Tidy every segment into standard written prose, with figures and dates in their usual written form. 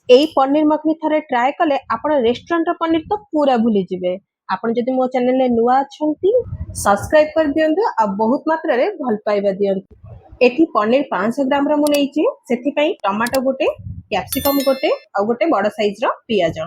एई पनीर मखनी थरे ट्राए कले आपण रेस्टोरेंट पनीर तो पूरा भूली जिवे। आपण जदि मो चैनल रे नुआ अछंती सब्सक्राइब कर दियंतु आ बहुत मात्रा रे भल पाइबा दियंतु। एठी पनीर 500 ग्राम रा मु नेइची, सेथि पई टमाटो गोटे, कैप्सिकम गोटे आ गोटे बड़ साइज रो पियाज।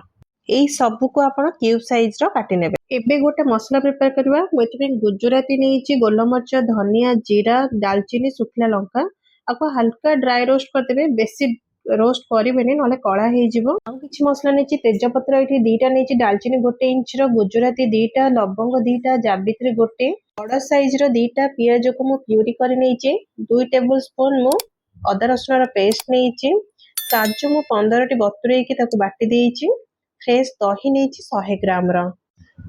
एई सब को आपण क्यूब साइज रो काटि नेबे। एबे गोटे मसला प्रिपेयर करबा। मु एथि पई गुजराती नेइची, गोलमरिच, धनिया, जीरा, दालचीनी, सुखला लंका आको हल्का ड्राई रोस्ट कर देबे। बेसी रोस्ट करेंगे ना कला हो कि मसला नहीं तेजपत्र ये दीटा नहीं डालचीनी गोटे इंच गुजराती दीटा लवंग दीटा जावित्री गोटे बड़ साइज दीटा पियाज को मु प्यूरी कर 2 टेबुल स्पून मु अदा रसुण पेस्ट नहीं काजू मु 15 टी बतुरे बाटी देइछि। फ्रेश दही नहीं 100 ग्राम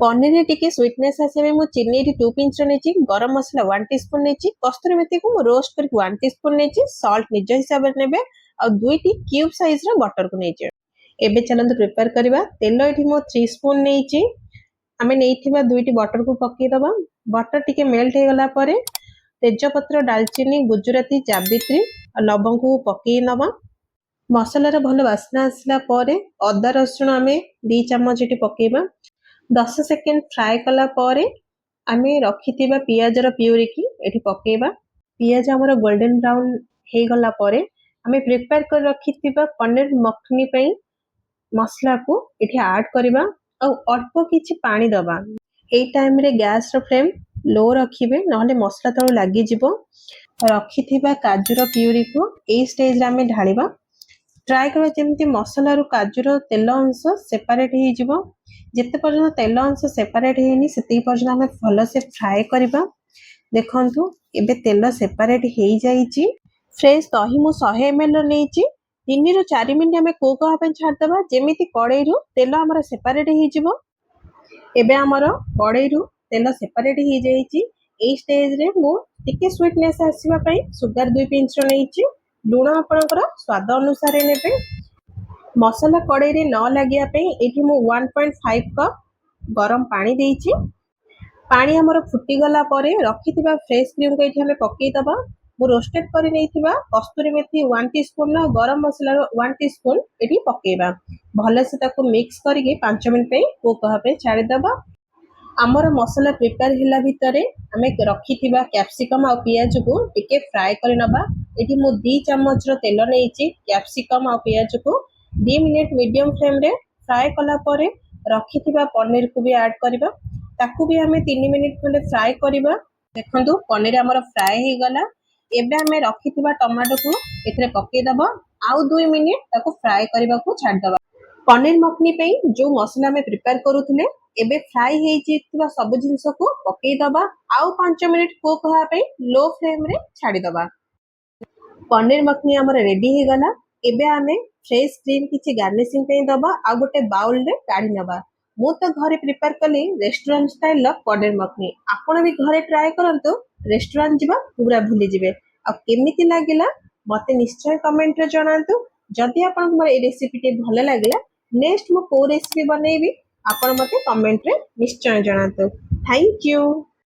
पनीर टिके स्वीटनेस आसे मु चीनी 2 पिंच नहीं गरम मसला 1 टीस्पून नहीं कस्तूरी मेथी को मु रोस्ट कर 1 टीस्पून नहीं सॉल्ट निज हिसाब से नेबे और 2 क्यूब साइज रो बटर को नहीं एबे चलंतु प्रिपेयर करबा। तेल एठी मो 3 स्पून नहीं आमे नैथिबा 2 बटर को पक्की दबा। बटर टिके मेल्ट हे गला परे तेजपत्र दालचीनी गुजराती जावित्री और लवंग को पक्की नबा। मसला रे भलो वासना आसला परे अदा रसुण आमे 2 चम्मच एठी पकेबा। 10 सेकंड फ्राई कला परे आमे रखिथिबा पियाज रो प्यूरी की एठी पकेबा। पियाज हमर गोल्डन ब्राउन हे गला परे आमे प्रिपेयर कर रखिथिबा पनीर मखनी पई मसला को एठी ऐड करबा और अल्प किछि पानी दबा। एई टाइम रे गैस रो फ्लेम लो रखिबे नहले मसला तळो लागि जिवो। रखिथिबा काजू रो प्यूरी को एई स्टेज रे आमे ढालिबा। ट्राई करबा जेमति मसला रो काजू रो तेल अंश सेपरेट हे जिवो। जेते पर्यंत तेल अंश सेपरेट हेनी सेते पर्यंत आमे भलो से फ्राई करबा। देखंतु एबे तेल सेपरेट हे जाईची। फ्रेश दही मु 100 ml नहीं 3 ରୁ 4 मिनट आमे कुक होबे छाडदबा जेमिति कड़ाई रु तेल हमर सेपरेट हे जिवो। एबे हमर कड़ाई रु तेल सेपरेट हे जाईची। ए स्टेज रे मु टिके स्वीटनेस आसीबा पई सुगर 2 पिंच नहीं लूण आपनकर स्वाद अनुसार नेबे। मसला कड़ाई रे न लागिया पई एठी मु 1.5 कप गरम पानी देइची। पानी हमर फुटी गला परे रखिथिबा फ्रेश क्रीम को एठी हमें पक्की दबा। मु रोस्टेड करि नैथिबा कस्तूरी मेथी 1 टीस्पून गरम मसला 1 टीस्पून एठी पकेबा। भले से ताको मिक्स करके 5 मिनिट पे कुक होबे छाडी दबा। हमर मसला प्रिपेयर हिला भितरे हमें रखिथिबा कैप्सिकम और पियाज को टिके फ्राई करि नबा। एठी मु 2 चम्मच रो तेल नैची कैप्सिकम और पियाज को 2 मिनिट मीडियम फ्लेम रे फ्राई कला परे रखिथिबा पनीर को भी ऐड करबा। ताकू भी हमें 3 मिनिट खंडे फ्राई करबा। देखंतु पनीर हमर फ्राई हे गला। एबे हमें रखिथिबा टमाटो को एथरे पक्के दबा आउ 2 मिनिट ताको फ्राई करबा को छाड दबा। पनीर मखनी पे जो मसला में प्रिपेयर करूथिले एबे फ्राई हे जितबा सब जिंस को पक्के दबा आउ 5 मिनिट कुक होआ पे लो फ्लेम रे छाडी दबा। पनीर मखनी हमर रेडी हे गला। एबे हमें फ्रेश क्रीम किछि गार्निशिंग पे दबा आ गोटे बाउल रे काढी नबा। मु तो घरे प्रिपेयर कली रेस्टोरेंट स्टाइल पनीर मखनी। आपण भी घरे ट्राई करंतु रेस्टोरेंट जीवा पूरा भूली जिवे। आ केमिति लागिला मते निश्चय कमेंट रे जणांतु। जदि आपन मोर ए रेसिपी टे भलो लागिला नेक्स्ट मु को रेसिपी बनेबी आपण मते कमेंट रे निश्चय जणांतु। Thank you.